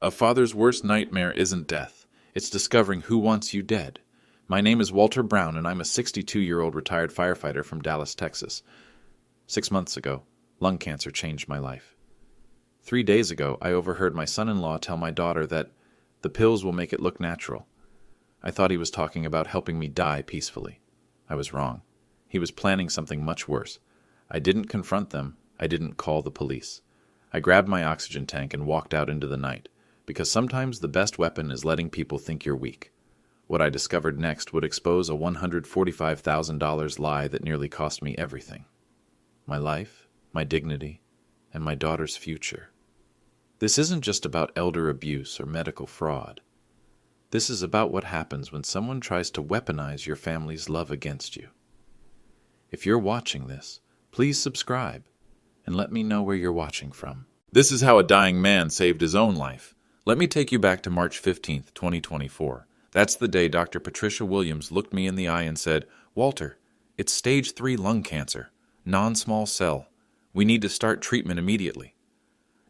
A father's worst nightmare isn't death. It's discovering who wants you dead. My name is Walter Brown, and I'm a 62-year-old retired firefighter from Dallas, Texas. 6 months ago, lung cancer changed my life. 3 days ago, I overheard my son-in-law tell my daughter that the pills will make it look natural. I thought he was talking about helping me die peacefully. I was wrong. He was planning something much worse. I didn't confront them. I didn't call the police. I grabbed my oxygen tank and walked out into the night, because sometimes the best weapon is letting people think you're weak. What I discovered next would expose a $145,000 lie that nearly cost me everything. My life, my dignity, and my daughter's future. This isn't just about elder abuse or medical fraud. This is about what happens when someone tries to weaponize your family's love against you. If you're watching this, please subscribe and let me know where you're watching from. This is how a dying man saved his own life. Let me take you back to March 15th, 2024. That's the day Dr. Patricia Williams looked me in the eye and said, "Walter, it's stage 3 lung cancer, non-small cell. We need to start treatment immediately."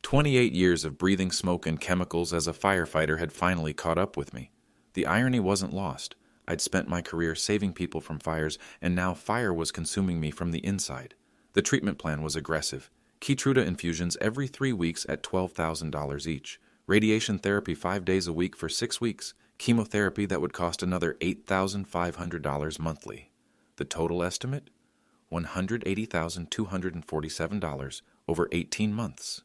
28 years of breathing smoke and chemicals as a firefighter had finally caught up with me. The irony wasn't lost. I'd spent my career saving people from fires, and now fire was consuming me from the inside. The treatment plan was aggressive. Keytruda infusions every 3 weeks at $12,000 each. Radiation therapy 5 days a week for 6 weeks. Chemotherapy that would cost another $8,500 monthly. The total estimate? $180,247 over 18 months.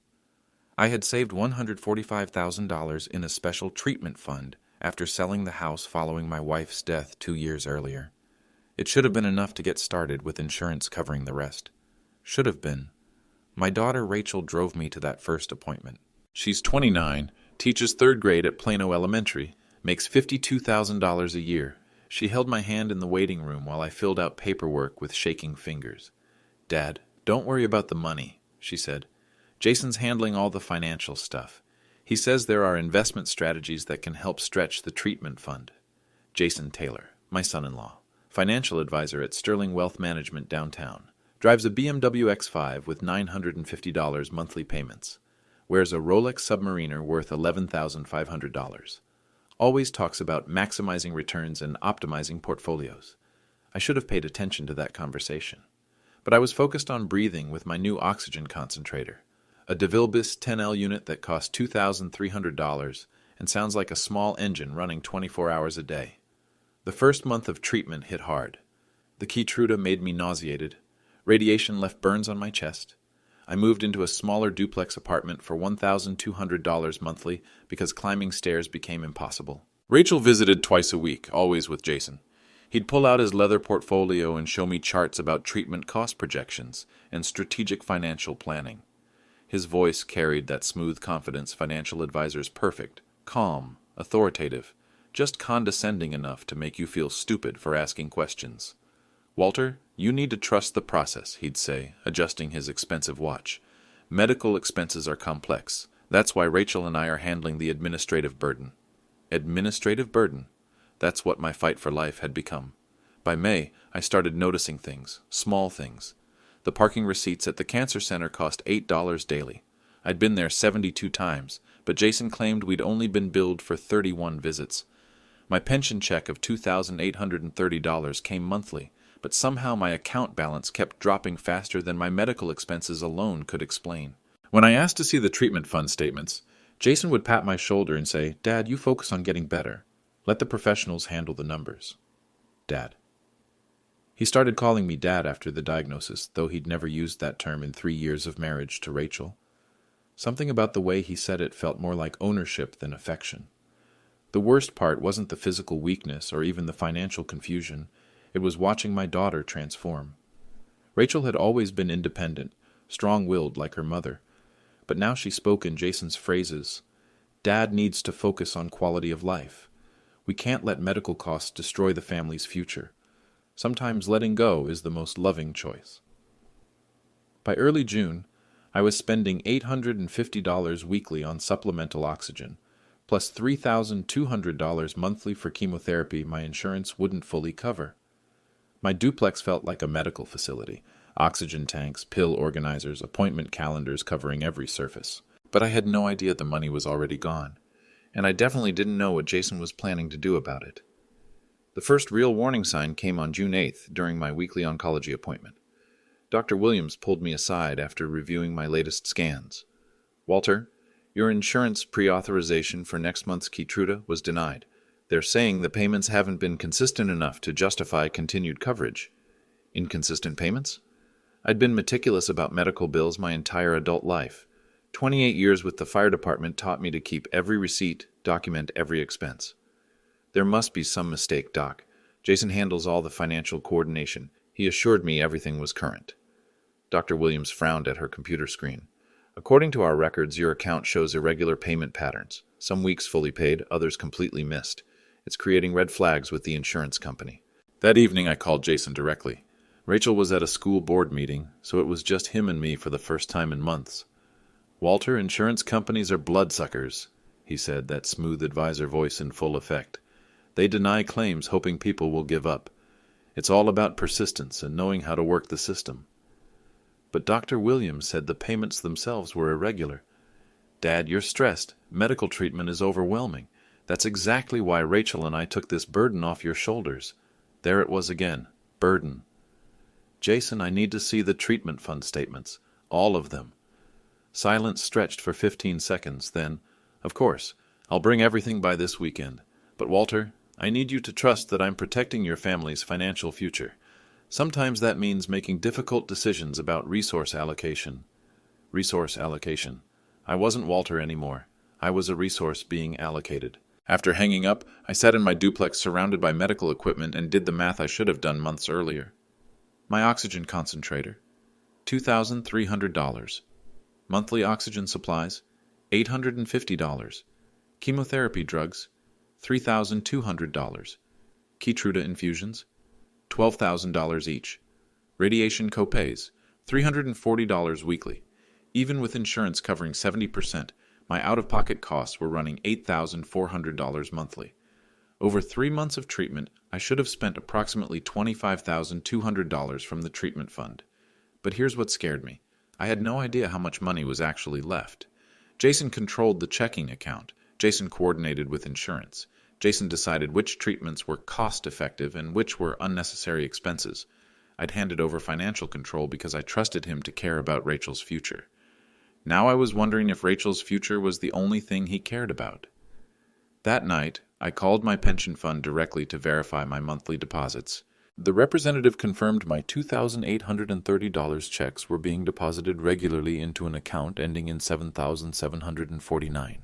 I had saved $145,000 in a special treatment fund after selling the house following my wife's death 2 years earlier. It should have been enough to get started with insurance covering the rest. Should have been. My daughter Rachel drove me to that first appointment. She's 29, teaches 3rd grade at Plano Elementary, makes $52,000 a year. She held my hand in the waiting room while I filled out paperwork with shaking fingers. "Dad, don't worry about the money," she said. "Jason's handling all the financial stuff. He says there are investment strategies that can help stretch the treatment fund." Jason Taylor, my son-in-law, financial advisor at Sterling Wealth Management downtown, drives a BMW X5 with $950 monthly payments, wears a Rolex Submariner worth $11,500, always talks about maximizing returns and optimizing portfolios. I should have paid attention to that conversation, but I was focused on breathing with my new oxygen concentrator, a DeVilbiss 10L unit that costs $2,300 and sounds like a small engine running 24 hours a day. The first month of treatment hit hard. The Keytruda made me nauseated. Radiation left burns on my chest. I moved into a smaller duplex apartment for $1,200 monthly because climbing stairs became impossible. Rachel visited twice a week, always with Jason. He'd pull out his leather portfolio and show me charts about treatment cost projections and strategic financial planning. His voice carried that smooth confidence financial advisors perfect, calm, authoritative, just condescending enough to make you feel stupid for asking questions. "Walter, you need to trust the process," he'd say, adjusting his expensive watch. "Medical expenses are complex. That's why Rachel and I are handling the administrative burden." Administrative burden? That's what my fight for life had become. By May, I started noticing things, small things. The parking receipts at the cancer center cost $8 daily. I'd been there 72 times, but Jason claimed we'd only been billed for 31 visits. My pension check of $2,830 came monthly, but somehow my account balance kept dropping faster than my medical expenses alone could explain. When I asked to see the treatment fund statements, Jason would pat my shoulder and say, "Dad, you focus on getting better. Let the professionals handle the numbers." Dad. He started calling me Dad after the diagnosis, though he'd never used that term in 3 years of marriage to Rachel. Something about the way he said it felt more like ownership than affection. The worst part wasn't the physical weakness or even the financial confusion. It was watching my daughter transform. Rachel had always been independent, strong-willed like her mother, but now she spoke in Jason's phrases. "Dad needs to focus on quality of life. We can't let medical costs destroy the family's future. Sometimes letting go is the most loving choice." By early June, I was spending $850 weekly on supplemental oxygen, plus $3,200 monthly for chemotherapy my insurance wouldn't fully cover. My duplex felt like a medical facility, oxygen tanks, pill organizers, appointment calendars covering every surface. But I had no idea the money was already gone. and I definitely didn't know what Jason was planning to do about it. The first real warning sign came on June 8th during my weekly oncology appointment. Dr. Williams pulled me aside after reviewing my latest scans. "Walter, your insurance pre-authorization for next month's Keytruda was denied. They're saying the payments haven't been consistent enough to justify continued coverage." Inconsistent payments? I'd been meticulous about medical bills my entire adult life. 28 years with the fire department taught me to keep every receipt, document every expense. "There must be some mistake, Doc. Jason handles all the financial coordination. He assured me everything was current." Dr. Williams frowned at her computer screen. "According to our records, your account shows irregular payment patterns. Some weeks fully paid, others completely missed. It's creating red flags with the insurance company." That evening, I called Jason directly. Rachel was at a school board meeting, so it was just him and me for the first time in months. "Walter, insurance companies are bloodsuckers," he said, that smooth advisor voice in full effect. "They deny claims hoping people will give up. It's all about persistence and knowing how to work the system." "But Dr. Williams said the payments themselves were irregular." "Dad, you're stressed. Medical treatment is overwhelming. That's exactly why Rachel and I took this burden off your shoulders." There it was again. Burden. "Jason, I need to see the treatment fund statements. All of them." Silence stretched for 15 seconds, then, "Of course, I'll bring everything by this weekend. But Walter, I need you to trust that I'm protecting your family's financial future. Sometimes that means making difficult decisions about resource allocation." Resource allocation. I wasn't Walter anymore. I was a resource being allocated. After hanging up, I sat in my duplex surrounded by medical equipment and did the math I should have done months earlier. My oxygen concentrator, $2,300. Monthly oxygen supplies, $850. Chemotherapy drugs, $3,200. Keytruda infusions, $12,000 each. Radiation copays, $340 weekly. Even with insurance covering 70%, my out-of-pocket costs were running $8,400 monthly. Over 3 months of treatment, I should have spent approximately $25,200 from the treatment fund. But here's what scared me. I had no idea how much money was actually left. Jason controlled the checking account. Jason coordinated with insurance. Jason decided which treatments were cost-effective and which were unnecessary expenses. I'd handed over financial control because I trusted him to care about Rachel's future. Now I was wondering if Rachel's future was the only thing he cared about. That night, I called my pension fund directly to verify my monthly deposits. The representative confirmed my $2,830 checks were being deposited regularly into an account ending in 7,749.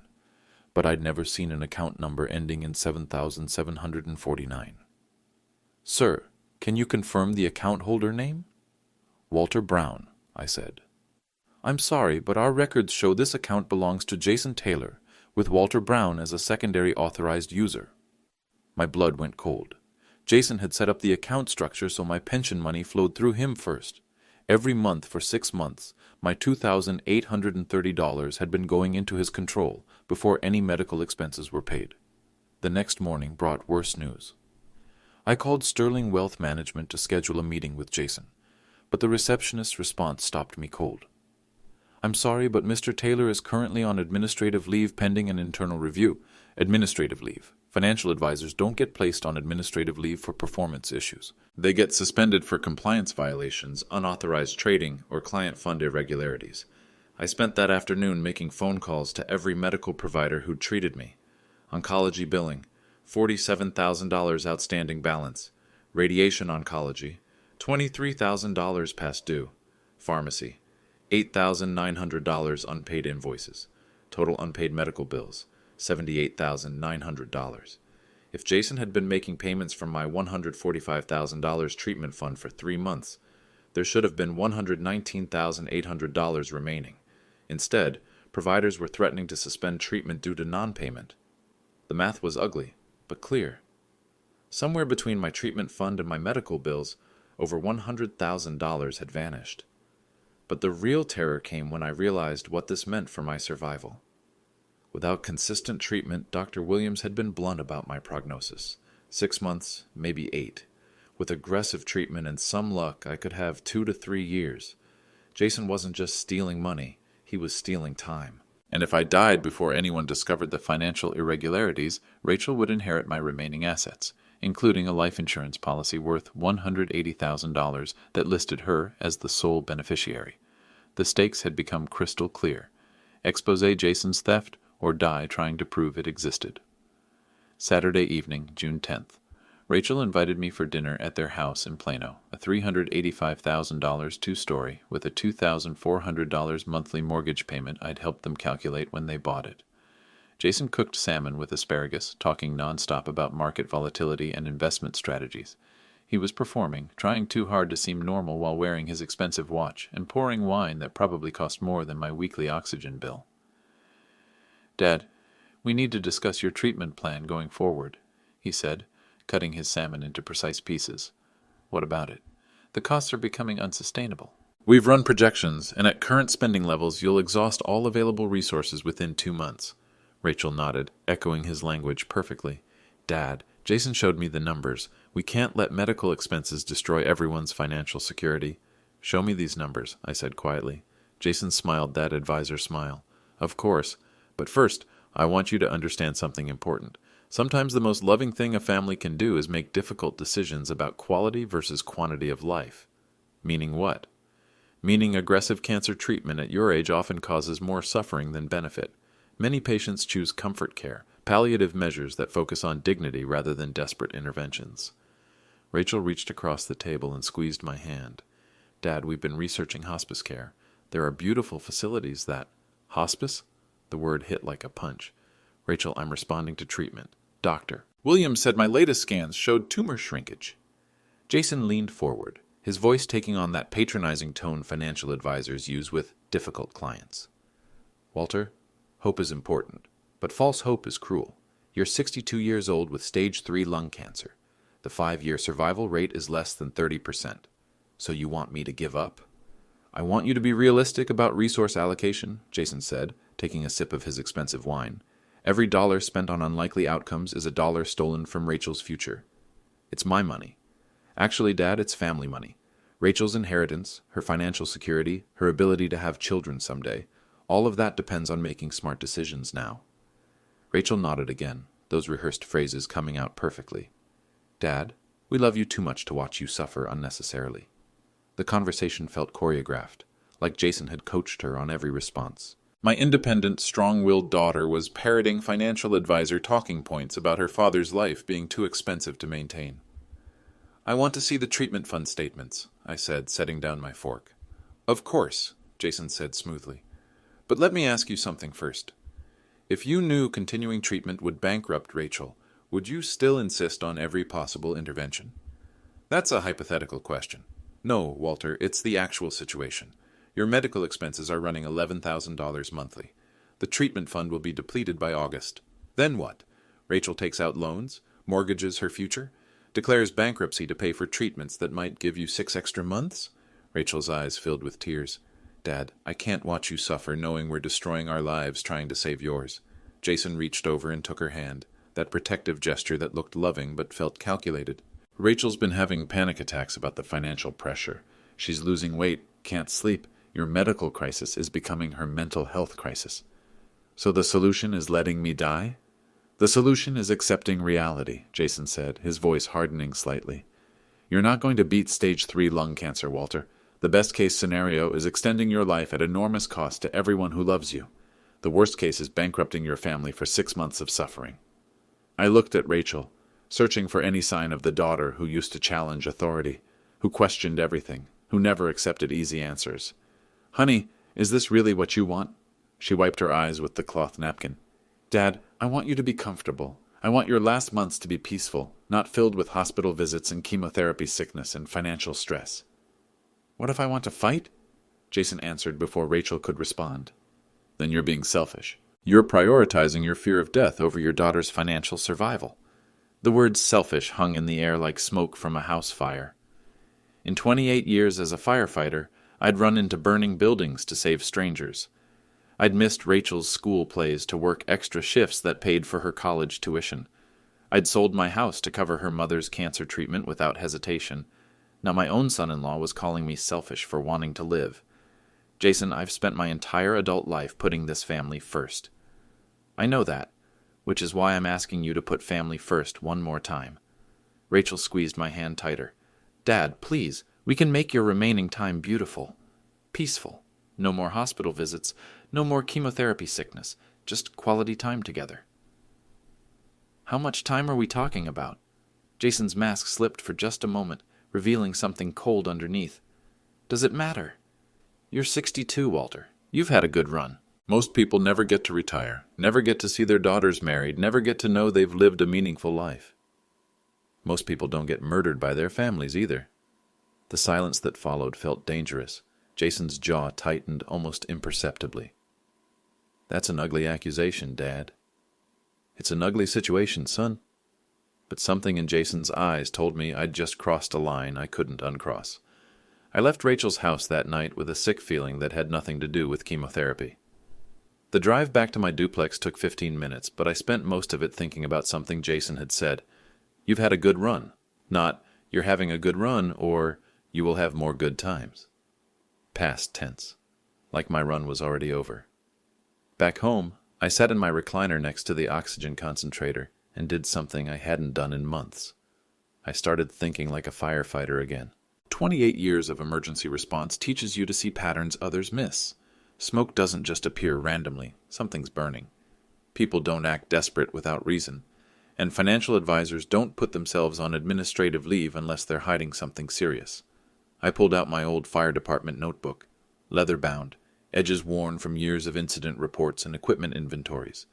But I'd never seen an account number ending in 7,749. "Sir, can you confirm the account holder name?" "Walter Brown," I said. "I'm sorry, but our records show this account belongs to Jason Taylor, with Walter Brown as a secondary authorized user." My blood went cold. Jason had set up the account structure so my pension money flowed through him first. Every month for 6 months, my $2,830 had been going into his control before any medical expenses were paid. The next morning brought worse news. I called Sterling Wealth Management to schedule a meeting with Jason, but the receptionist's response stopped me cold. "I'm sorry, but Mr. Taylor is currently on administrative leave pending an internal review." Administrative leave. Financial advisors don't get placed on administrative leave for performance issues. They get suspended for compliance violations, unauthorized trading, or client fund irregularities. I spent that afternoon making phone calls to every medical provider who treated me. Oncology billing, $47,000 outstanding balance. Radiation oncology, $23,000 past due. Pharmacy, $8,900 unpaid invoices. Total unpaid medical bills, $78,900. If Jason had been making payments from my $145,000 treatment fund for 3 months, there should have been $119,800 remaining. Instead, providers were threatening to suspend treatment due to non-payment. The math was ugly, but clear. Somewhere between my treatment fund and my medical bills, over $100,000 had vanished. But the real terror came when I realized what this meant for my survival. Without consistent treatment, Dr. Williams had been blunt about my prognosis. 6 months, maybe 8. With aggressive treatment and some luck, I could have 2 to 3 years. Jason wasn't just stealing money, he was stealing time. And if I died before anyone discovered the financial irregularities, Rachel would inherit my remaining assets, including a life insurance policy worth $180,000 that listed her as the sole beneficiary. The stakes had become crystal clear. Expose Jason's theft or die trying to prove it existed. Saturday evening, June 10th. Rachel invited me for dinner at their house in Plano, a $385,000 two-story with a $2,400 monthly mortgage payment I'd helped them calculate when they bought it. Jason cooked salmon with asparagus, talking nonstop about market volatility and investment strategies. He was performing, trying too hard to seem normal while wearing his expensive watch, and pouring wine that probably cost more than my weekly oxygen bill. "Dad, we need to discuss your treatment plan going forward," he said, cutting his salmon into precise pieces. "What about it? The costs are becoming unsustainable." "We've run projections, and at current spending levels you'll exhaust all available resources within 2 months. Rachel nodded, echoing his language perfectly. "Dad, Jason showed me the numbers. We can't let medical expenses destroy everyone's financial security." "Show me these numbers," I said quietly. Jason smiled that advisor smile. "Of course. But first, I want you to understand something important. Sometimes the most loving thing a family can do is make difficult decisions about quality versus quantity of life." "Meaning what?" "Meaning aggressive cancer treatment at your age often causes more suffering than benefit. Many patients choose comfort care, palliative measures that focus on dignity rather than desperate interventions." Rachel reached across the table and squeezed my hand. "Dad, we've been researching hospice care. There are beautiful facilities that—" "Hospice?" The word hit like a punch. "Rachel, I'm responding to treatment. Doctor, Williams said my latest scans showed tumor shrinkage." Jason leaned forward, his voice taking on that patronizing tone financial advisors use with difficult clients. "Walter, hope is important, but false hope is cruel. You're 62 years old with stage 3 lung cancer. The 5-year survival rate is less than 30%. So you want me to give up?" "I want you to be realistic about resource allocation," Jason said, taking a sip of his expensive wine. "Every dollar spent on unlikely outcomes is a dollar stolen from Rachel's future. It's my money. Actually, Dad, it's family money. Rachel's inheritance, her financial security, her ability to have children someday, all of that depends on making smart decisions now." Rachel nodded again, those rehearsed phrases coming out perfectly. "Dad, we love you too much to watch you suffer unnecessarily." The conversation felt choreographed, like Jason had coached her on every response. My independent, strong-willed daughter was parroting financial advisor talking points about her father's life being too expensive to maintain. "I want to see the treatment fund statements," I said, setting down my fork. "Of course," Jason said smoothly. "But let me ask you something first. If you knew continuing treatment would bankrupt Rachel, would you still insist on every possible intervention?" "That's a hypothetical question." "No, Walter, it's the actual situation. Your medical expenses are running $11,000 monthly. The treatment fund will be depleted by August. Then what? Rachel takes out loans, mortgages her future, declares bankruptcy to pay for treatments that might give you 6 extra months? Rachel's eyes filled with tears. "Dad, I can't watch you suffer knowing we're destroying our lives trying to save yours." Jason reached over and took her hand, that protective gesture that looked loving but felt calculated. "Rachel's been having panic attacks about the financial pressure. She's losing weight, can't sleep. Your medical crisis is becoming her mental health crisis. So the solution is letting me die?" "The solution is accepting reality," Jason said, his voice hardening slightly. "You're not going to beat stage 3 lung cancer, Walter. The best-case scenario is extending your life at enormous cost to everyone who loves you. The worst case is bankrupting your family for 6 months of suffering." I looked at Rachel, searching for any sign of the daughter who used to challenge authority, who questioned everything, who never accepted easy answers. "Honey, is this really what you want?" She wiped her eyes with the cloth napkin. "Dad, I want you to be comfortable. I want your last months to be peaceful, not filled with hospital visits and chemotherapy sickness and financial stress." "What if I want to fight?" Jason answered before Rachel could respond. "Then you're being selfish. You're prioritizing your fear of death over your daughter's financial survival." The word selfish hung in the air like smoke from a house fire. In 28 years as a firefighter, I'd run into burning buildings to save strangers. I'd missed Rachel's school plays to work extra shifts that paid for her college tuition. I'd sold my house to cover her mother's cancer treatment without hesitation. Now my own son-in-law was calling me selfish for wanting to live. Jason, I've spent my entire adult life putting this family first. I know that, which is why I'm asking you to put family first one more time. Rachel squeezed my hand tighter. Dad, please, we can make your remaining time beautiful, peaceful. No more hospital visits, no more chemotherapy sickness, just quality time together. How much time are we talking about? Jason's mask slipped for just a moment, revealing something cold underneath. Does it matter? You're 62, Walter. You've had a good run. Most people never get to retire, never get to see their daughters married, never get to know they've lived a meaningful life. Most people don't get murdered by their families either. The silence that followed felt dangerous. Jason's jaw tightened almost imperceptibly. That's an ugly accusation, Dad. It's an ugly situation, son. But something in Jason's eyes told me I'd just crossed a line I couldn't uncross. I left Rachel's house that night with a sick feeling that had nothing to do with chemotherapy. The drive back to my duplex took 15 minutes, but I spent most of it thinking about something Jason had said. You've had a good run. Not, you're having a good run, or you will have more good times. Past tense. Like my run was already over. Back home, I sat in my recliner next to the oxygen concentrator and did something I hadn't done in months. I started thinking like a firefighter again. 28 years of emergency response teaches you to see patterns others miss. Smoke doesn't just appear randomly. Something's burning. People don't act desperate without reason. And financial advisors don't put themselves on administrative leave unless they're hiding something serious. I pulled out my old fire department notebook, leather-bound, edges worn from years of incident reports and equipment inventories.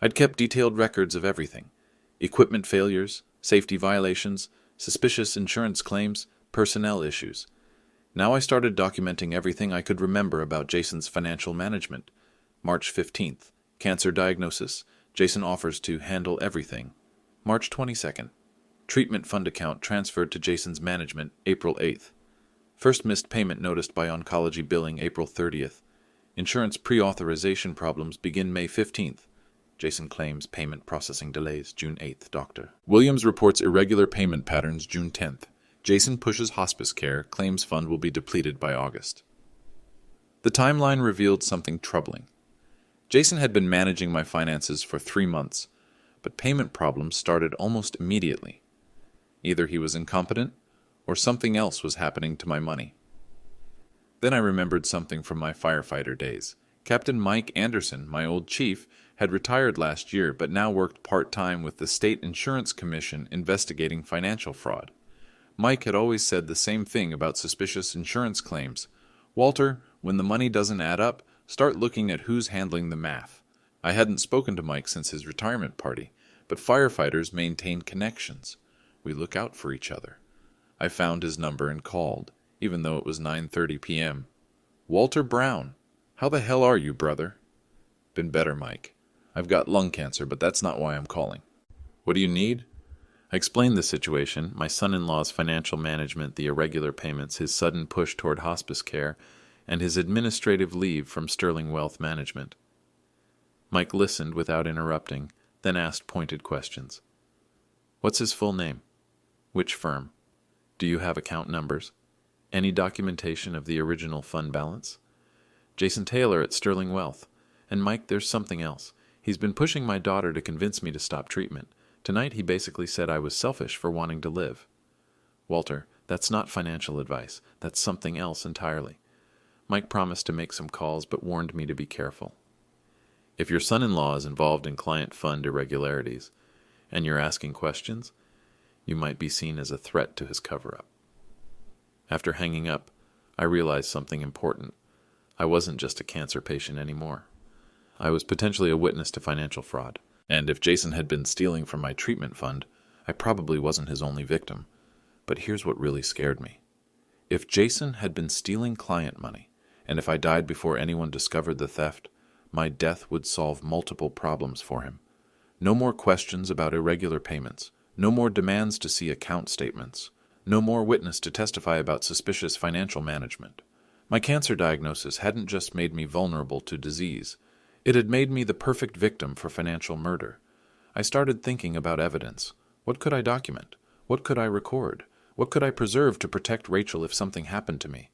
I'd kept detailed records of everything: equipment failures, safety violations, suspicious insurance claims, personnel issues. Now I started documenting everything I could remember about Jason's financial management. March 15th, cancer diagnosis. Jason offers to handle everything. March 22nd, treatment fund account transferred to Jason's management, April 8th. First missed payment noticed by oncology billing, April 30th. Insurance pre-authorization problems begin May 15th. Jason claims payment processing delays, June 8th, doctor. Williams reports irregular payment patterns, June 10th. Jason pushes hospice care, claims fund will be depleted by August. The timeline revealed something troubling. Jason had been managing my finances for 3 months, but payment problems started almost immediately. Either he was incompetent, or something else was happening to my money. Then I remembered something from my firefighter days. Captain Mike Anderson, my old chief, had retired last year, but now worked part-time with the State Insurance Commission investigating financial fraud. Mike had always said the same thing about suspicious insurance claims. Walter, when the money doesn't add up, start looking at who's handling the math. I hadn't spoken to Mike since his retirement party, but firefighters maintain connections. We look out for each other. I found his number and called, even though it was 9:30 p.m. Walter Brown, how the hell are you, brother? Been better, Mike. I've got lung cancer, but that's not why I'm calling. What do you need? I explained the situation, my son-in-law's financial management, the irregular payments, his sudden push toward hospice care, and his administrative leave from Sterling Wealth Management. Mike listened without interrupting, then asked pointed questions. What's his full name? Which firm? Do you have account numbers? Any documentation of the original fund balance? Jason Taylor at Sterling Wealth. And Mike, there's something else. He's been pushing my daughter to convince me to stop treatment. Tonight he basically said I was selfish for wanting to live. Walter, that's not financial advice. That's something else entirely. Mike promised to make some calls, but warned me to be careful. If your son-in-law is involved in client fund irregularities, and you're asking questions, you might be seen as a threat to his cover-up. After hanging up, I realized something important. I wasn't just a cancer patient anymore. I was potentially a witness to financial fraud. And if Jason had been stealing from my treatment fund, I probably wasn't his only victim. But here's what really scared me. If Jason had been stealing client money, and if I died before anyone discovered the theft, my death would solve multiple problems for him. No more questions about irregular payments. No more demands to see account statements. No more witness to testify about suspicious financial management. My cancer diagnosis hadn't just made me vulnerable to disease. It had made me the perfect victim for financial murder. I started thinking about evidence. What could I document? What could I record? What could I preserve to protect Rachel if something happened to me?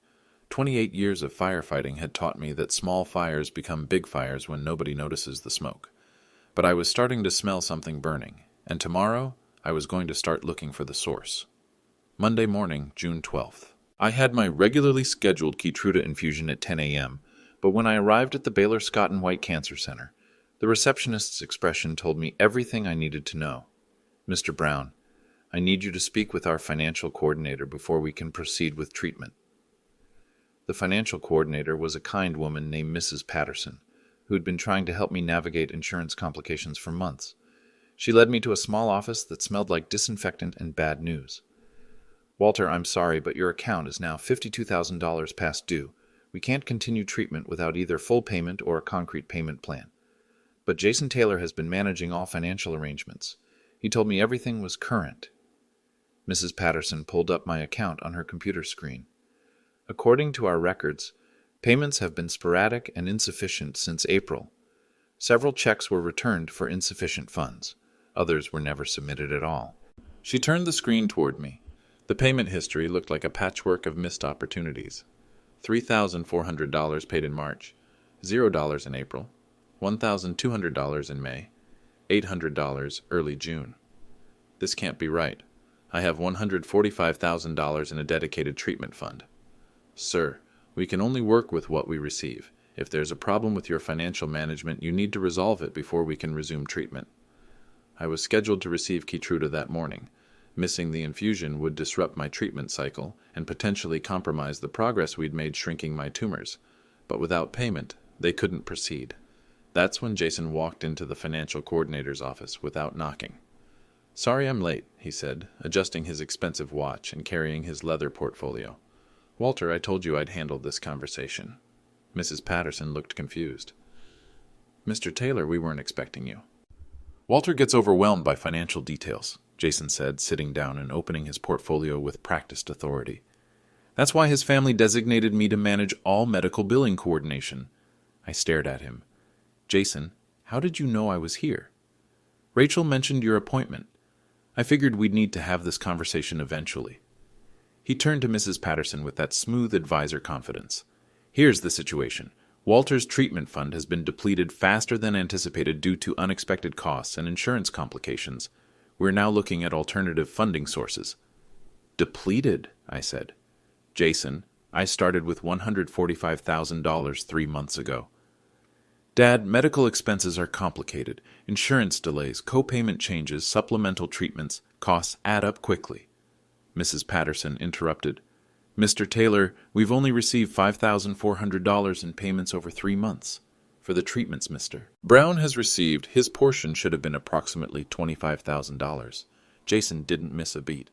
28 years of firefighting had taught me that small fires become big fires when nobody notices the smoke. But I was starting to smell something burning, and tomorrow I was going to start looking for the source. Monday morning, June 12th. I had my regularly scheduled Keytruda infusion at 10 a.m., but when I arrived at the Baylor Scott and White Cancer Center, the receptionist's expression told me everything I needed to know. "Mr. Brown, I need you to speak with our financial coordinator before we can proceed with treatment." The financial coordinator was a kind woman named Mrs. Patterson, who had been trying to help me navigate insurance complications for months. She led me to a small office that smelled like disinfectant and bad news. "Walter, I'm sorry, but your account is now $52,000 past due. We can't continue treatment without either full payment or a concrete payment plan. But Jason Taylor has been managing all financial arrangements. He told me everything was current." Mrs. Patterson pulled up my account on her computer screen. "According to our records, payments have been sporadic and insufficient since April. Several checks were returned for insufficient funds. Others were never submitted at all." She turned the screen toward me. The payment history looked like a patchwork of missed opportunities. $3,400 paid in March, $0 in April, $1,200 in May, $800 early June. This can't be right. I have $145,000 in a dedicated treatment fund. "Sir, we can only work with what we receive. If there's a problem with your financial management, you need to resolve it before we can resume treatment." I was scheduled to receive Keytruda that morning. Missing the infusion would disrupt my treatment cycle and potentially compromise the progress we'd made shrinking my tumors. But without payment, they couldn't proceed. That's when Jason walked into the financial coordinator's office without knocking. "Sorry I'm late," he said, adjusting his expensive watch and carrying his leather portfolio. "Walter, I told you I'd handle this conversation." Mrs. Patterson looked confused. "Mr. Taylor, we weren't expecting you." "Walter gets overwhelmed by financial details," Jason said, sitting down and opening his portfolio with practiced authority. "That's why his family designated me to manage all medical billing coordination." I stared at him. "Jason, how did you know I was here?" "Rachel mentioned your appointment. I figured we'd need to have this conversation eventually." He turned to Mrs. Patterson with that smooth advisor confidence. "Here's the situation. Walter's treatment fund has been depleted faster than anticipated due to unexpected costs and insurance complications. We're now looking at alternative funding sources." "Depleted?" I said. "Jason, I started with $145,000 3 months ago." "Dad, medical expenses are complicated. Insurance delays, co-payment changes, supplemental treatments, costs add up quickly." Mrs. Patterson interrupted. "Mr. Taylor, we've only received $5,400 in payments over 3 months. For the treatments, Mr. Brown has received, his portion should have been approximately $25,000. Jason didn't miss a beat.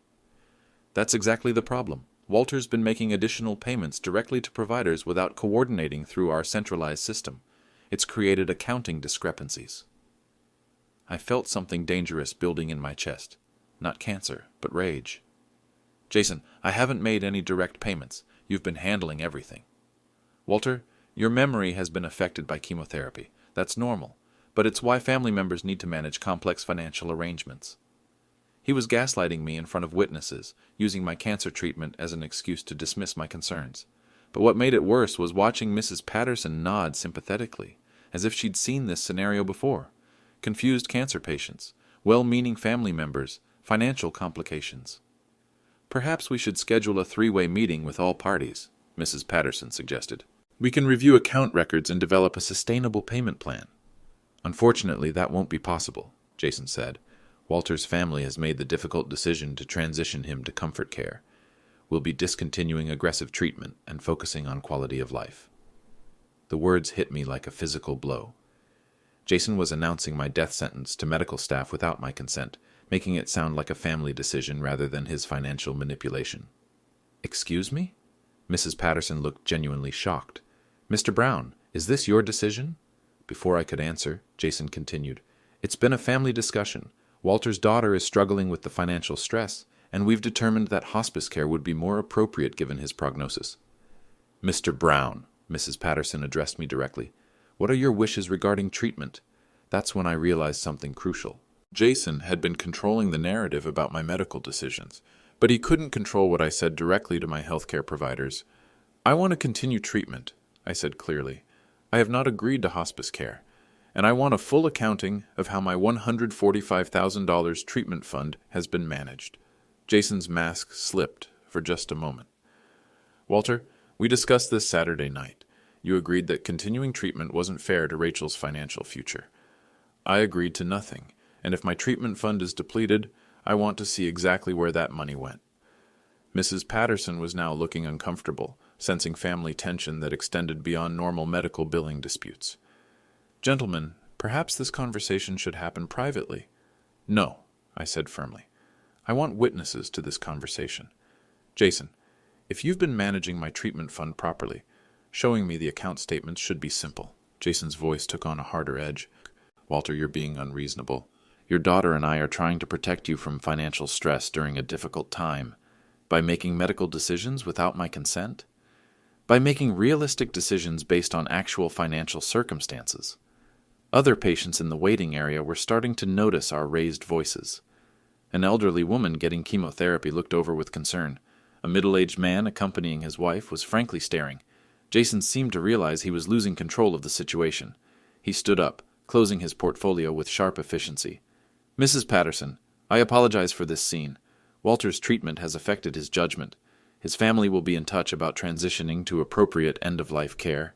"That's exactly the problem. Walter's been making additional payments directly to providers without coordinating through our centralized system. It's created accounting discrepancies." I felt something dangerous building in my chest. Not cancer, but rage. "Jason, I haven't made any direct payments. You've been handling everything." "Walter, your memory has been affected by chemotherapy. That's normal, but it's why family members need to manage complex financial arrangements." He was gaslighting me in front of witnesses, using my cancer treatment as an excuse to dismiss my concerns. But what made it worse was watching Mrs. Patterson nod sympathetically, as if she'd seen this scenario before. Confused cancer patients, well-meaning family members, financial complications. "Perhaps we should schedule a 3-way meeting with all parties," Mrs. Patterson suggested. "We can review account records and develop a sustainable payment plan." "Unfortunately, that won't be possible," Jason said. "Walter's family has made the difficult decision to transition him to comfort care. We'll be discontinuing aggressive treatment and focusing on quality of life." The words hit me like a physical blow. Jason was announcing my death sentence to medical staff without my consent, making it sound like a family decision rather than his financial manipulation. "Excuse me?" Mrs. Patterson looked genuinely shocked. "Mr. Brown, is this your decision?" Before I could answer, Jason continued. "It's been a family discussion. Walter's daughter is struggling with the financial stress, and we've determined that hospice care would be more appropriate given his prognosis." "Mr. Brown," Mrs. Patterson addressed me directly, "what are your wishes regarding treatment?" That's when I realized something crucial. Jason had been controlling the narrative about my medical decisions, but he couldn't control what I said directly to my healthcare providers. I want to continue treatment, I said clearly. I have not agreed to hospice care, and I want a full accounting of how my $145,000 treatment fund has been managed. Jason's mask slipped for just a moment. Walter, we discussed this Saturday night. You agreed that continuing treatment wasn't fair to Rachel's financial future. I agreed to nothing, and if my treatment fund is depleted, I want to see exactly where that money went. Mrs. Patterson was now looking uncomfortable, sensing family tension that extended beyond normal medical billing disputes. Gentlemen, perhaps this conversation should happen privately. No, I said firmly. I want witnesses to this conversation. Jason, if you've been managing my treatment fund properly, showing me the account statements should be simple. Jason's voice took on a harder edge. Walter, you're being unreasonable. Your daughter and I are trying to protect you from financial stress during a difficult time. By making medical decisions without my consent? By making realistic decisions based on actual financial circumstances. Other patients in the waiting area were starting to notice our raised voices. An elderly woman getting chemotherapy looked over with concern. A middle-aged man accompanying his wife was frankly staring. Jason seemed to realize he was losing control of the situation. He stood up, closing his portfolio with sharp efficiency. Mrs. Patterson, I apologize for this scene. Walter's treatment has affected his judgment. His family will be in touch about transitioning to appropriate end-of-life care.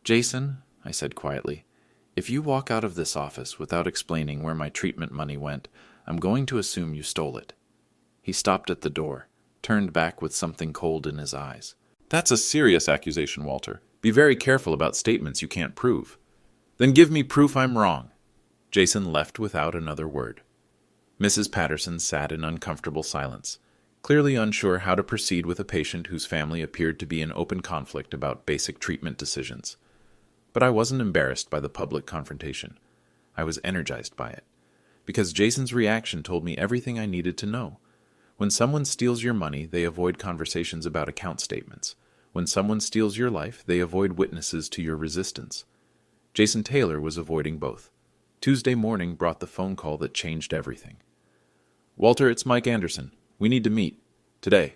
Jason, I said quietly, if you walk out of this office without explaining where my treatment money went, I'm going to assume you stole it. He stopped at the door, turned back with something cold in his eyes. That's a serious accusation, Walter. Be very careful about statements you can't prove. Then give me proof I'm wrong. Jason left without another word. Mrs. Patterson sat in uncomfortable silence, clearly unsure how to proceed with a patient whose family appeared to be in open conflict about basic treatment decisions. But I wasn't embarrassed by the public confrontation. I was energized by it, because Jason's reaction told me everything I needed to know. When someone steals your money, they avoid conversations about account statements. When someone steals your life, they avoid witnesses to your resistance. Jason Taylor was avoiding both. Tuesday morning brought the phone call that changed everything. Walter, it's Mike Anderson. We need to meet. Today.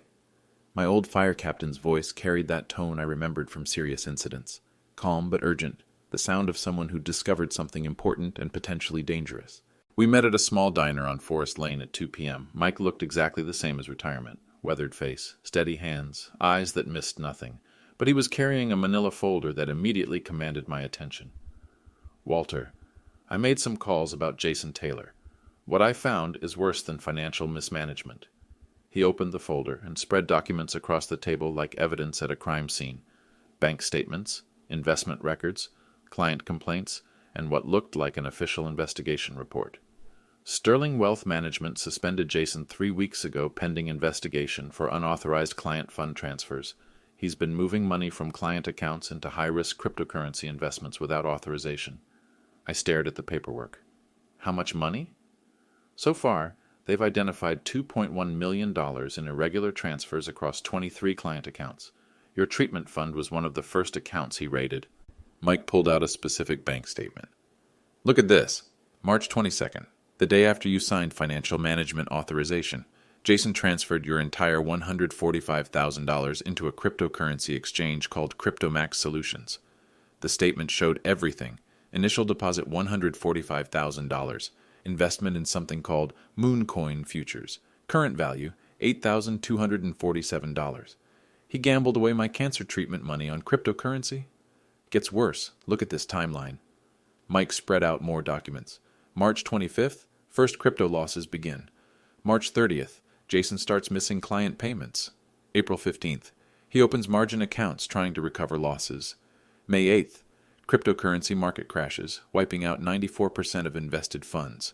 My old fire captain's voice carried that tone I remembered from serious incidents. Calm but urgent, the sound of someone who discovered something important and potentially dangerous. We met at a small diner on Forest Lane at 2 p.m. Mike looked exactly the same as retirement. Weathered face, steady hands, eyes that missed nothing. But he was carrying a manila folder that immediately commanded my attention. Walter, I made some calls about Jason Taylor. What I found is worse than financial mismanagement. He opened the folder and spread documents across the table like evidence at a crime scene. Bank statements, investment records, client complaints, and what looked like an official investigation report. Sterling Wealth Management suspended Jason 3 weeks ago pending investigation for unauthorized client fund transfers. He's been moving money from client accounts into high-risk cryptocurrency investments without authorization. I stared at the paperwork. How much money? So far, they've identified $2.1 million in irregular transfers across 23 client accounts. Your treatment fund was one of the first accounts he raided. Mike pulled out a specific bank statement. Look at this. March 22nd, the day after you signed financial management authorization, Jason transferred your entire $145,000 into a cryptocurrency exchange called CryptoMax Solutions. The statement showed everything. Initial deposit $145,000. Investment in something called Mooncoin Futures. Current value, $8,247. He gambled away my cancer treatment money on cryptocurrency? Gets worse. Look at this timeline. Mike spread out more documents. March 25th, first crypto losses begin. March 30th, Jason starts missing client payments. April 15th, he opens margin accounts trying to recover losses. May 8th, cryptocurrency market crashes, wiping out 94% of invested funds.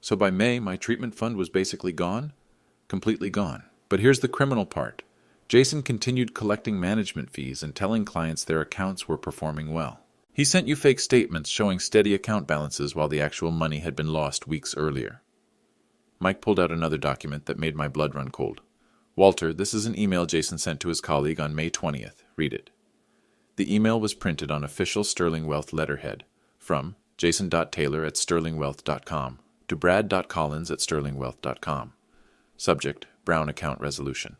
So by May, my treatment fund was basically gone? Completely gone. But here's the criminal part. Jason continued collecting management fees and telling clients their accounts were performing well. He sent you fake statements showing steady account balances while the actual money had been lost weeks earlier. Mike pulled out another document that made my blood run cold. Walter, this is an email Jason sent to his colleague on May 20th. Read it. The email was printed on official Sterling Wealth letterhead from jason.taylor@sterlingwealth.com to brad.collins@sterlingwealth.com. Subject, Brown account resolution.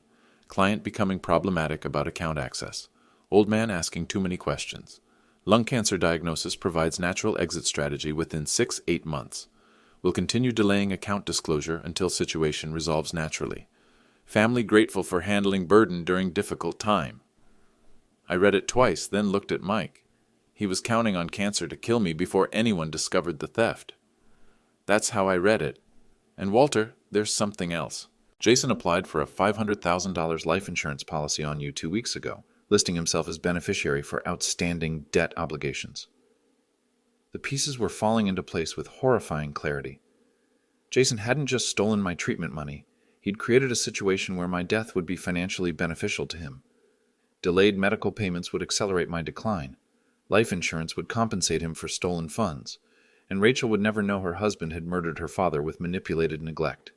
Client becoming problematic about account access. Old man asking too many questions. Lung cancer diagnosis provides natural exit strategy within 6-8 months. Will continue delaying account disclosure until situation resolves naturally. Family grateful for handling burden during difficult time. I read it twice, then looked at Mike. He was counting on cancer to kill me before anyone discovered the theft. That's how I read it. And Walter, there's something else. Jason applied for a $500,000 life insurance policy on you 2 weeks ago, listing himself as beneficiary for outstanding debt obligations. The pieces were falling into place with horrifying clarity. Jason hadn't just stolen my treatment money. He'd created a situation where my death would be financially beneficial to him. Delayed medical payments would accelerate my decline. Life insurance would compensate him for stolen funds. And Rachel would never know her husband had murdered her father with manipulated neglect.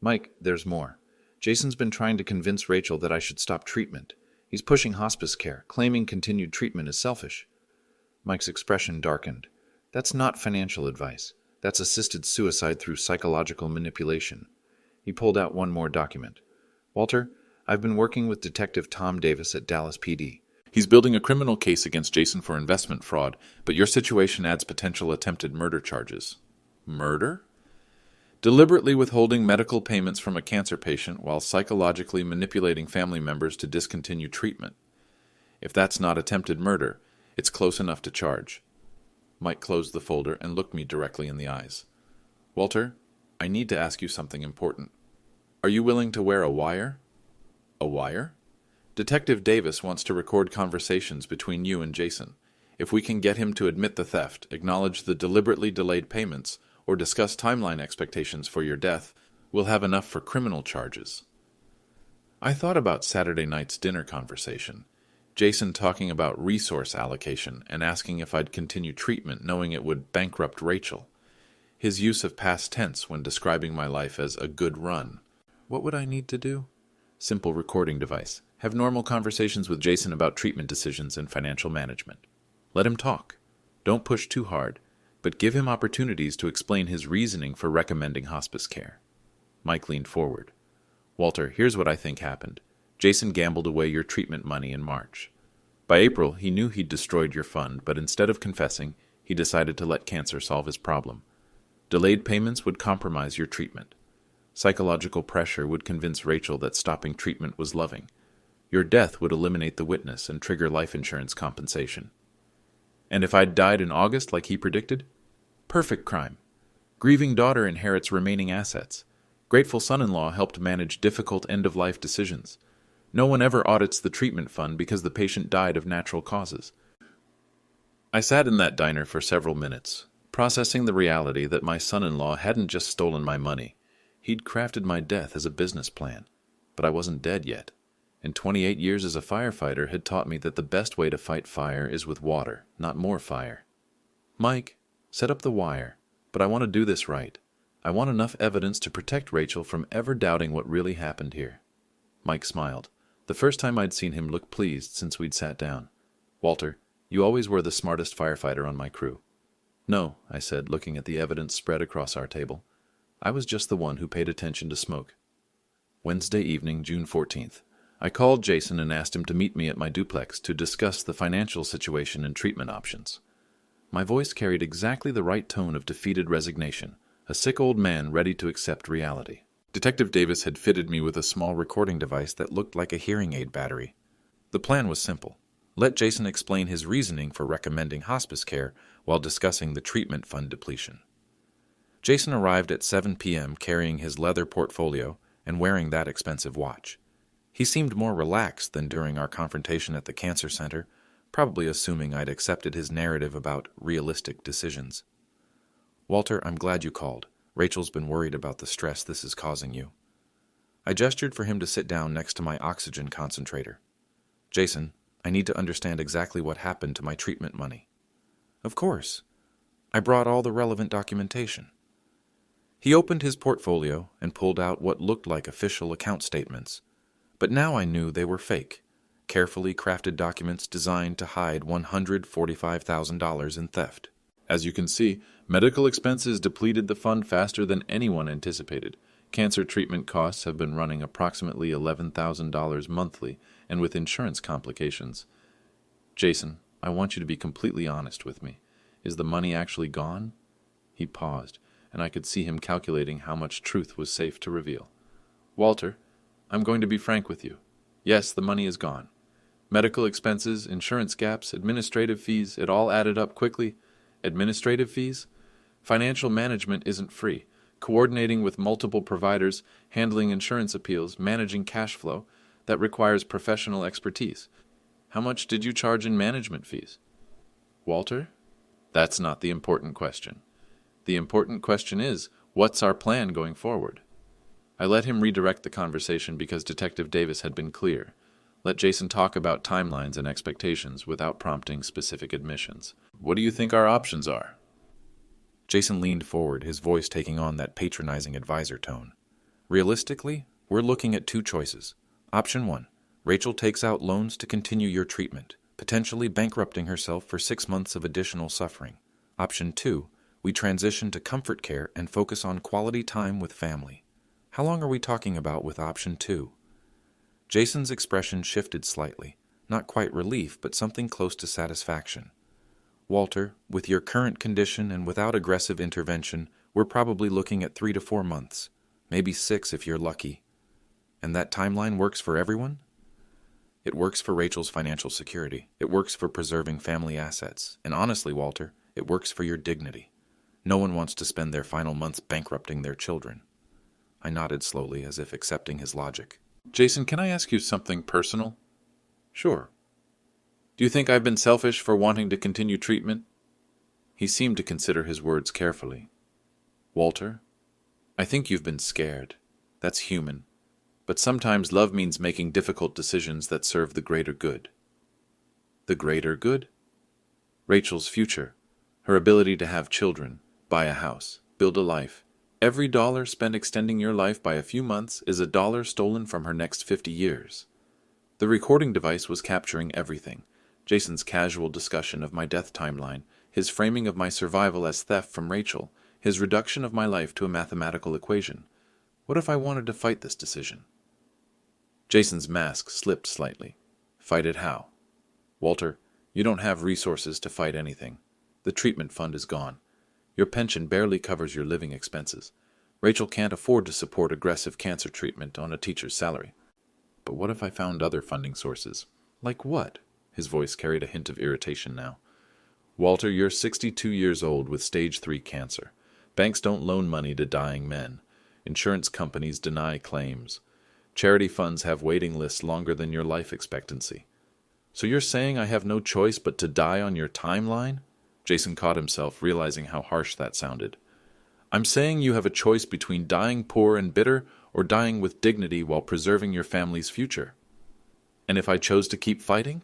Mike, there's more. Jason's been trying to convince Rachel that I should stop treatment. He's pushing hospice care, claiming continued treatment is selfish. Mike's expression darkened. That's not financial advice. That's assisted suicide through psychological manipulation. He pulled out one more document. Walter, I've been working with Detective Tom Davis at Dallas PD. He's building a criminal case against Jason for investment fraud, but your situation adds potential attempted murder charges. Murder? Deliberately withholding medical payments from a cancer patient while psychologically manipulating family members to discontinue treatment. If that's not attempted murder, it's close enough to charge. Mike closed the folder and looked me directly in the eyes. Walter, I need to ask you something important. Are you willing to wear a wire? A wire? Detective Davis wants to record conversations between you and Jason. If we can get him to admit the theft, acknowledge the deliberately delayed payments, or discuss timeline expectations for your death, we'll have enough for criminal charges. I thought about Saturday night's dinner conversation. Jason talking about resource allocation and asking if I'd continue treatment knowing it would bankrupt Rachel. His use of past tense when describing my life as a good run. What would I need to do? Simple recording device. Have normal conversations with Jason about treatment decisions and financial management. Let him talk. Don't push too hard, but give him opportunities to explain his reasoning for recommending hospice care. Mike leaned forward. Walter, here's what I think happened. Jason gambled away your treatment money in March. By April, he knew he'd destroyed your fund, but instead of confessing, he decided to let cancer solve his problem. Delayed payments would compromise your treatment. Psychological pressure would convince Rachel that stopping treatment was loving. Your death would eliminate the witness and trigger life insurance compensation. And if I'd died in August like he predicted? Perfect crime. Grieving daughter inherits remaining assets. Grateful son-in-law helped manage difficult end-of-life decisions. No one ever audits the treatment fund because the patient died of natural causes. I sat in that diner for several minutes, processing the reality that my son-in-law hadn't just stolen my money. He'd crafted my death as a business plan. But I wasn't dead yet. And 28 years as a firefighter had taught me that the best way to fight fire is with water, not more fire. Mike, set up the wire, but I want to do this right. I want enough evidence to protect Rachel from ever doubting what really happened here. Mike smiled, the first time I'd seen him look pleased since we'd sat down. Walter, you always were the smartest firefighter on my crew. No, I said, looking at the evidence spread across our table. I was just the one who paid attention to smoke. Wednesday evening, June 14th. I called Jason and asked him to meet me at my duplex to discuss the financial situation and treatment options. My voice carried exactly the right tone of defeated resignation, a sick old man ready to accept reality. Detective Davis had fitted me with a small recording device that looked like a hearing aid battery. The plan was simple. Let Jason explain his reasoning for recommending hospice care while discussing the treatment fund depletion. Jason arrived at 7 p.m. carrying his leather portfolio and wearing that expensive watch. He seemed more relaxed than during our confrontation at the cancer center, probably assuming I'd accepted his narrative about realistic decisions. Walter, I'm glad you called. Rachel's been worried about the stress this is causing you. I gestured for him to sit down next to my oxygen concentrator. Jason, I need to understand exactly what happened to my treatment money. Of course. I brought all the relevant documentation. He opened his portfolio and pulled out what looked like official account statements. But now I knew they were fake, carefully crafted documents designed to hide $145,000 in theft. As you can see, medical expenses depleted the fund faster than anyone anticipated. Cancer treatment costs have been running approximately $11,000 monthly, and with insurance complications, Jason, I want you to be completely honest with me. Is the money actually gone? He paused, and I could see him calculating how much truth was safe to reveal. Walter, I'm going to be frank with you. Yes, the money is gone. Medical expenses, insurance gaps, administrative fees, it all added up quickly. Administrative fees? Financial management isn't free. Coordinating with multiple providers, handling insurance appeals, managing cash flow, that requires professional expertise. How much did you charge in management fees? Walter? That's not the important question. The important question is, what's our plan going forward? I let him redirect the conversation because Detective Davis had been clear. Let Jason talk about timelines and expectations without prompting specific admissions. What do you think our options are? Jason leaned forward, his voice taking on that patronizing advisor tone. Realistically, we're looking at two choices. Option 1, Rachel takes out loans to continue your treatment, potentially bankrupting herself for 6 months of additional suffering. Option 2, we transition to comfort care and focus on quality time with family. How long are we talking about with option 2? Jason's expression shifted slightly, not quite relief, but something close to satisfaction. Walter, with your current condition and without aggressive intervention, we're probably looking at 3 to 4 months, maybe 6 if you're lucky. And that timeline works for everyone? It works for Rachel's financial security. It works for preserving family assets. And honestly, Walter, it works for your dignity. No one wants to spend their final months bankrupting their children. I nodded slowly, as if accepting his logic. Jason, can I ask you something personal? Sure. Do you think I've been selfish for wanting to continue treatment? He seemed to consider his words carefully. Walter, I think you've been scared. That's human. But sometimes love means making difficult decisions that serve the greater good. The greater good? Rachel's future, her ability to have children, buy a house, build a life. Every dollar spent extending your life by a few months is a dollar stolen from her next 50 years. The recording device was capturing everything. Jason's casual discussion of my death timeline, his framing of my survival as theft from Rachel, his reduction of my life to a mathematical equation. What if I wanted to fight this decision? Jason's mask slipped slightly. Fight it how? Walter, you don't have resources to fight anything. The treatment fund is gone. Your pension barely covers your living expenses. Rachel can't afford to support aggressive cancer treatment on a teacher's salary. But what if I found other funding sources? Like what? His voice carried a hint of irritation now. Walter, you're 62 years old with stage 3 cancer. Banks don't loan money to dying men. Insurance companies deny claims. Charity funds have waiting lists longer than your life expectancy. So you're saying I have no choice but to die on your timeline? Jason caught himself, realizing how harsh that sounded. I'm saying you have a choice between dying poor and bitter or dying with dignity while preserving your family's future. And if I chose to keep fighting?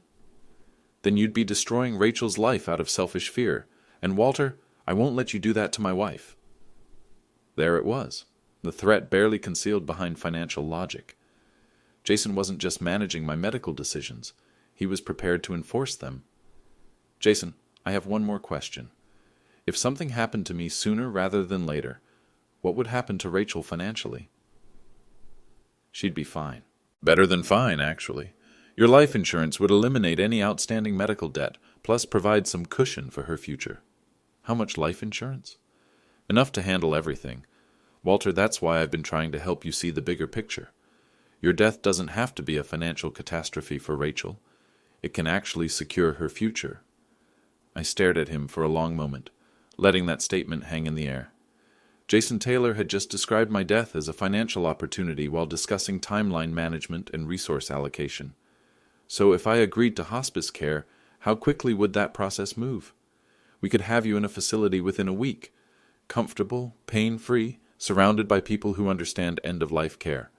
Then you'd be destroying Rachel's life out of selfish fear. And Walter, I won't let you do that to my wife. There it was, the threat barely concealed behind financial logic. Jason wasn't just managing my medical decisions. He was prepared to enforce them. Jason, I have one more question. If something happened to me sooner rather than later, what would happen to Rachel financially? She'd be fine. Better than fine, actually. Your life insurance would eliminate any outstanding medical debt, plus provide some cushion for her future. How much life insurance? Enough to handle everything. Walter, that's why I've been trying to help you see the bigger picture. Your death doesn't have to be a financial catastrophe for Rachel. It can actually secure her future. I stared at him for a long moment, letting that statement hang in the air. Jason Taylor had just described my death as a financial opportunity while discussing timeline management and resource allocation. So if I agreed to hospice care, how quickly would that process move? We could have you in a facility within a week, comfortable, pain-free, surrounded by people who understand end-of-life care.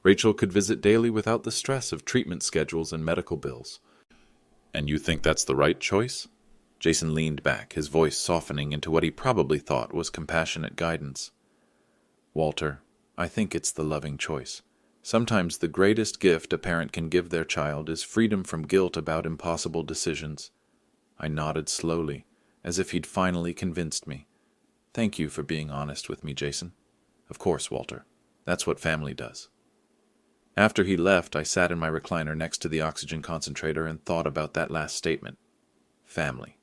Rachel could visit daily without the stress of treatment schedules and medical bills. And you think that's the right choice? Jason leaned back, his voice softening into what he probably thought was compassionate guidance. Walter, I think it's the loving choice. Sometimes the greatest gift a parent can give their child is freedom from guilt about impossible decisions. I nodded slowly, as if he'd finally convinced me. Thank you for being honest with me, Jason. Of course, Walter. That's what family does. After he left, I sat in my recliner next to the oxygen concentrator and thought about that last statement. Family.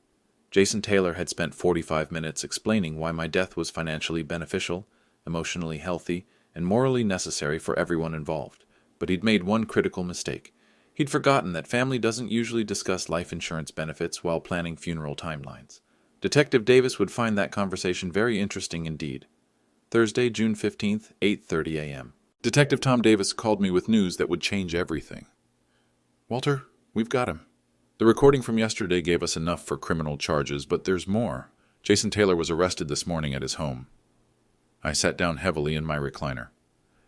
Jason Taylor had spent 45 minutes explaining why my death was financially beneficial, emotionally healthy, and morally necessary for everyone involved. But he'd made one critical mistake. He'd forgotten that family doesn't usually discuss life insurance benefits while planning funeral timelines. Detective Davis would find that conversation very interesting indeed. Thursday, June 15th, 8:30 a.m. Detective Tom Davis called me with news that would change everything. Walter, we've got him. The recording from yesterday gave us enough for criminal charges, but there's more. Jason Taylor was arrested this morning at his home. I sat down heavily in my recliner.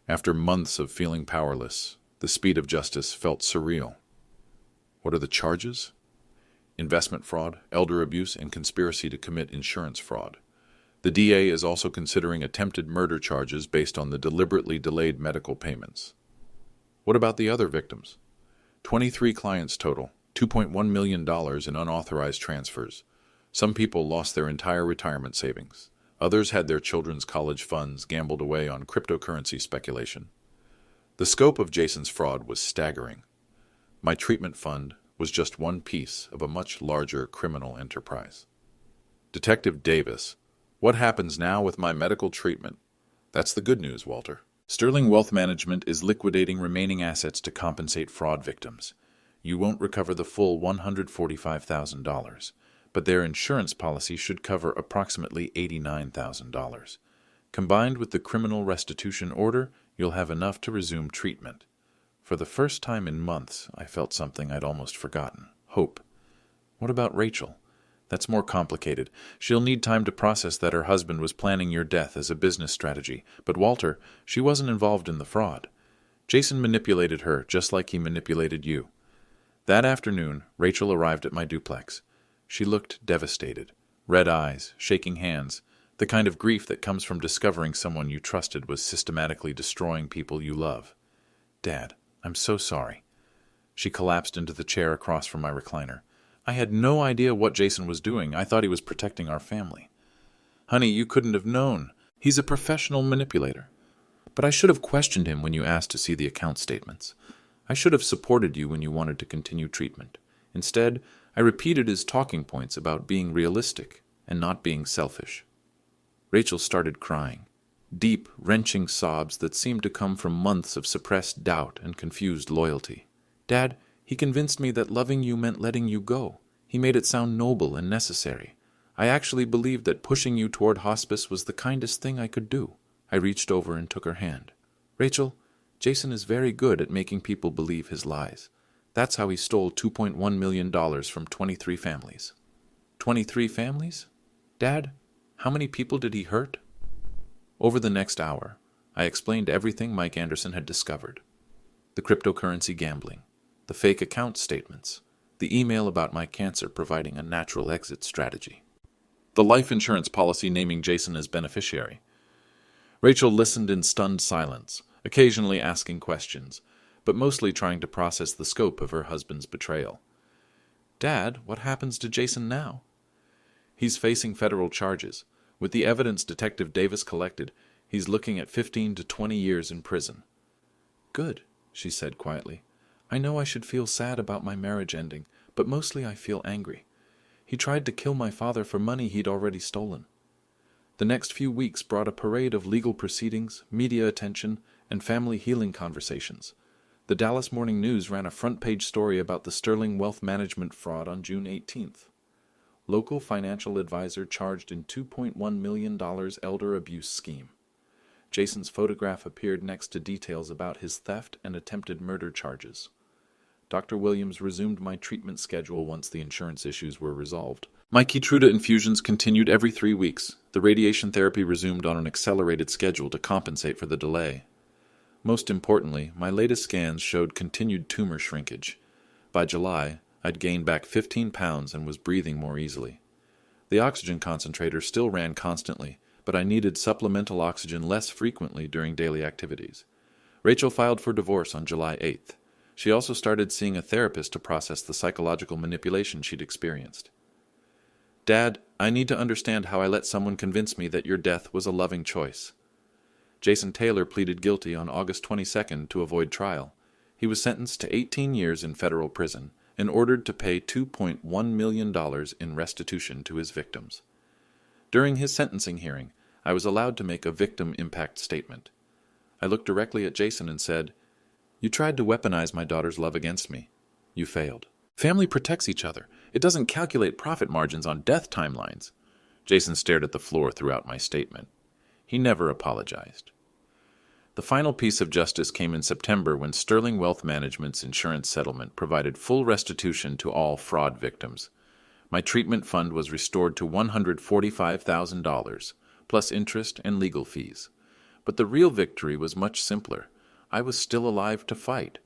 After months of feeling powerless, the speed of justice felt surreal. What are the charges? Investment fraud, elder abuse, and conspiracy to commit insurance fraud. The DA is also considering attempted murder charges based on the deliberately delayed medical payments. What about the other victims? 23 clients total, $2.1 million in unauthorized transfers. Some people lost their entire retirement savings. Others had their children's college funds gambled away on cryptocurrency speculation. The scope of Jason's fraud was staggering. My treatment fund was just one piece of a much larger criminal enterprise. Detective Davis, what happens now with my medical treatment? That's the good news, Walter. Sterling Wealth Management is liquidating remaining assets to compensate fraud victims. You won't recover the full $145,000, but their insurance policy should cover approximately $89,000. Combined with the criminal restitution order, you'll have enough to resume treatment. For the first time in months, I felt something I'd almost forgotten. Hope. What about Rachel? That's more complicated. She'll need time to process that her husband was planning your death as a business strategy. But Walter, she wasn't involved in the fraud. Jason manipulated her just like he manipulated you. That afternoon, Rachel arrived at my duplex. She looked devastated. Red eyes, shaking hands, the kind of grief that comes from discovering someone you trusted was systematically destroying people you love. Dad, I'm so sorry. She collapsed into the chair across from my recliner. I had no idea what Jason was doing. I thought he was protecting our family. Honey, you couldn't have known. He's a professional manipulator. But I should have questioned him when you asked to see the account statements. I should have supported you when you wanted to continue treatment. Instead, I repeated his talking points about being realistic and not being selfish. Rachel started crying. Deep, wrenching sobs that seemed to come from months of suppressed doubt and confused loyalty. Dad, he convinced me that loving you meant letting you go. He made it sound noble and necessary. I actually believed that pushing you toward hospice was the kindest thing I could do. I reached over and took her hand. Rachel, Jason is very good at making people believe his lies. That's how he stole $2.1 million from 23 families. 23 families? Dad, how many people did he hurt? Over the next hour, I explained everything Mike Anderson had discovered. The cryptocurrency gambling, the fake account statements, the email about my cancer providing a natural exit strategy, the life insurance policy naming Jason as beneficiary. Rachel listened in stunned silence, occasionally asking questions, but mostly trying to process the scope of her husband's betrayal. Dad, what happens to Jason now? He's facing federal charges. With the evidence Detective Davis collected, he's looking at 15 to 20 years in prison. Good, she said quietly. I know I should feel sad about my marriage ending, but mostly I feel angry. He tried to kill my father for money he'd already stolen. The next few weeks brought a parade of legal proceedings, media attention, and family healing conversations. The Dallas Morning News ran a front-page story about the Sterling Wealth Management fraud on June 18th. Local financial advisor charged in $2.1 million elder abuse scheme. Jason's photograph appeared next to details about his theft and attempted murder charges. Dr. Williams resumed my treatment schedule once the insurance issues were resolved. My Keytruda infusions continued every 3 weeks. The radiation therapy resumed on an accelerated schedule to compensate for the delay. Most importantly, my latest scans showed continued tumor shrinkage. By July, I'd gained back 15 pounds and was breathing more easily. The oxygen concentrator still ran constantly, but I needed supplemental oxygen less frequently during daily activities. Rachel filed for divorce on July 8th. She also started seeing a therapist to process the psychological manipulation she'd experienced. Dad, I need to understand how I let someone convince me that your death was a loving choice. Jason Taylor pleaded guilty on August 22nd to avoid trial. He was sentenced to 18 years in federal prison and ordered to pay $2.1 million in restitution to his victims. During his sentencing hearing, I was allowed to make a victim impact statement. I looked directly at Jason and said, "You tried to weaponize my daughter's love against me. You failed. Family protects each other. It doesn't calculate profit margins on death timelines." Jason stared at the floor throughout my statement. He never apologized. The final piece of justice came in September when Sterling Wealth Management's insurance settlement provided full restitution to all fraud victims. My treatment fund was restored to $145,000, plus interest and legal fees. But the real victory was much simpler. I was still alive to fight.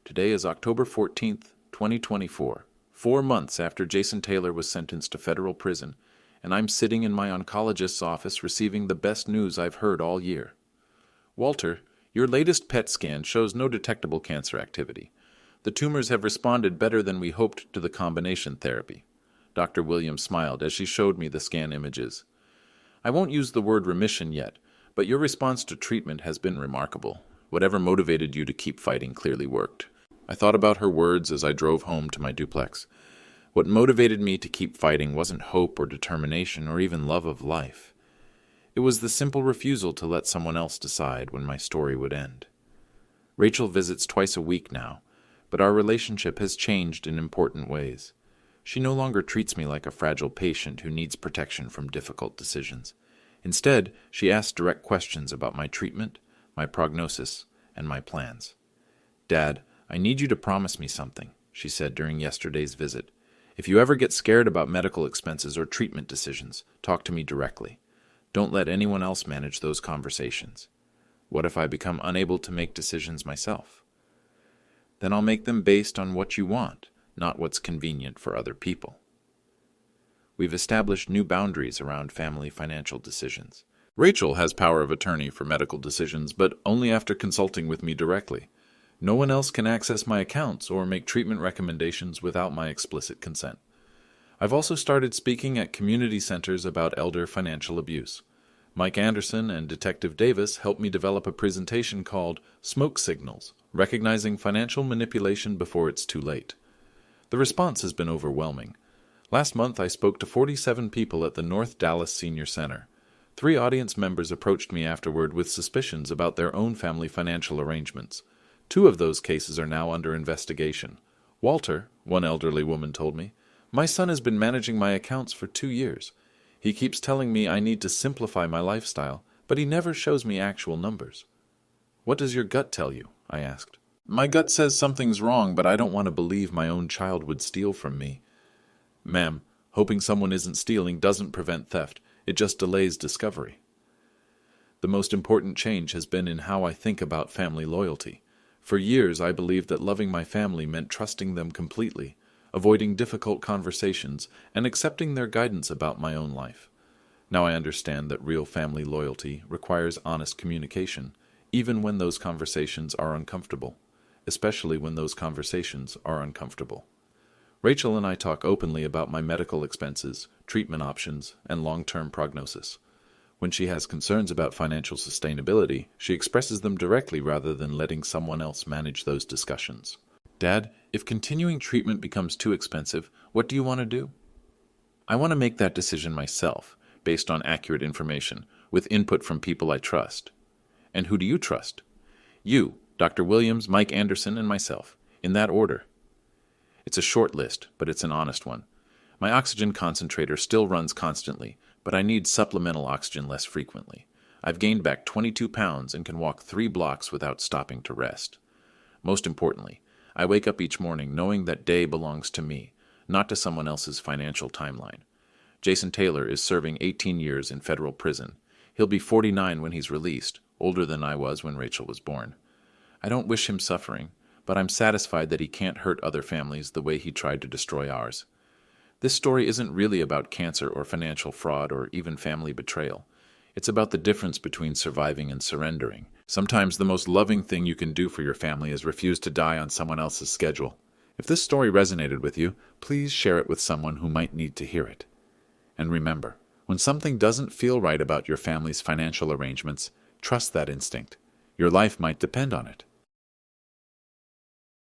Today is October 14th, 2024, 4 months after Jason Taylor was sentenced to federal prison, and I'm sitting in my oncologist's office receiving the best news I've heard all year. "Walter, your latest PET scan shows no detectable cancer activity. The tumors have responded better than we hoped to the combination therapy." Dr. Williams smiled as she showed me the scan images. "I won't use the word remission yet, but your response to treatment has been remarkable. Whatever motivated you to keep fighting clearly worked." I thought about her words as I drove home to my duplex. What motivated me to keep fighting wasn't hope or determination or even love of life. It was the simple refusal to let someone else decide when my story would end. Rachel visits twice a week now, but our relationship has changed in important ways. She no longer treats me like a fragile patient who needs protection from difficult decisions. Instead, she asks direct questions about my treatment, my prognosis, and my plans. "Dad, I need you to promise me something," she said during yesterday's visit. "If you ever get scared about medical expenses or treatment decisions, talk to me directly. Don't let anyone else manage those conversations. What if I become unable to make decisions myself? Then I'll make them based on what you want, not what's convenient for other people." We've established new boundaries around family financial decisions. Rachel has power of attorney for medical decisions, but only after consulting with me directly. No one else can access my accounts or make treatment recommendations without my explicit consent. I've also started speaking at community centers about elder financial abuse. Mike Anderson and Detective Davis helped me develop a presentation called Smoke Signals, Recognizing Financial Manipulation Before It's Too Late. The response has been overwhelming. Last month I spoke to 47 people at the North Dallas Senior Center. 3 audience members approached me afterward with suspicions about their own family financial arrangements. 2 of those cases are now under investigation. "Walter," one elderly woman told me, "my son has been managing my accounts for 2 years. He keeps telling me I need to simplify my lifestyle, but he never shows me actual numbers." "What does your gut tell you?" I asked. "My gut says something's wrong, but I don't want to believe my own child would steal from me." "Ma'am, hoping someone isn't stealing doesn't prevent theft. It just delays discovery." The most important change has been in how I think about family loyalty. For years, I believed that loving my family meant trusting them completely, avoiding difficult conversations, and accepting their guidance about my own life. Now I understand that real family loyalty requires honest communication, even when those conversations are uncomfortable, especially when those conversations are uncomfortable. Rachel and I talk openly about my medical expenses, treatment options, and long-term prognosis. When she has concerns about financial sustainability, she expresses them directly rather than letting someone else manage those discussions. "Dad, if continuing treatment becomes too expensive, what do you want to do?" "I want to make that decision myself, based on accurate information, with input from people I trust." "And who do you trust?" "You, Dr. Williams, Mike Anderson, and myself, in that order." It's a short list, but it's an honest one. My oxygen concentrator still runs constantly, but I need supplemental oxygen less frequently. I've gained back 22 pounds and can walk 3 blocks without stopping to rest. Most importantly, I wake up each morning knowing that day belongs to me, not to someone else's financial timeline. Jason Taylor is serving 18 years in federal prison. He'll be 49 when he's released, older than I was when Rachel was born. I don't wish him suffering, but I'm satisfied that he can't hurt other families the way he tried to destroy ours. This story isn't really about cancer or financial fraud or even family betrayal. It's about the difference between surviving and surrendering. Sometimes the most loving thing you can do for your family is refuse to die on someone else's schedule. If this story resonated with you, please share it with someone who might need to hear it. And remember, when something doesn't feel right about your family's financial arrangements, Trust that instinct. Your life might depend on it.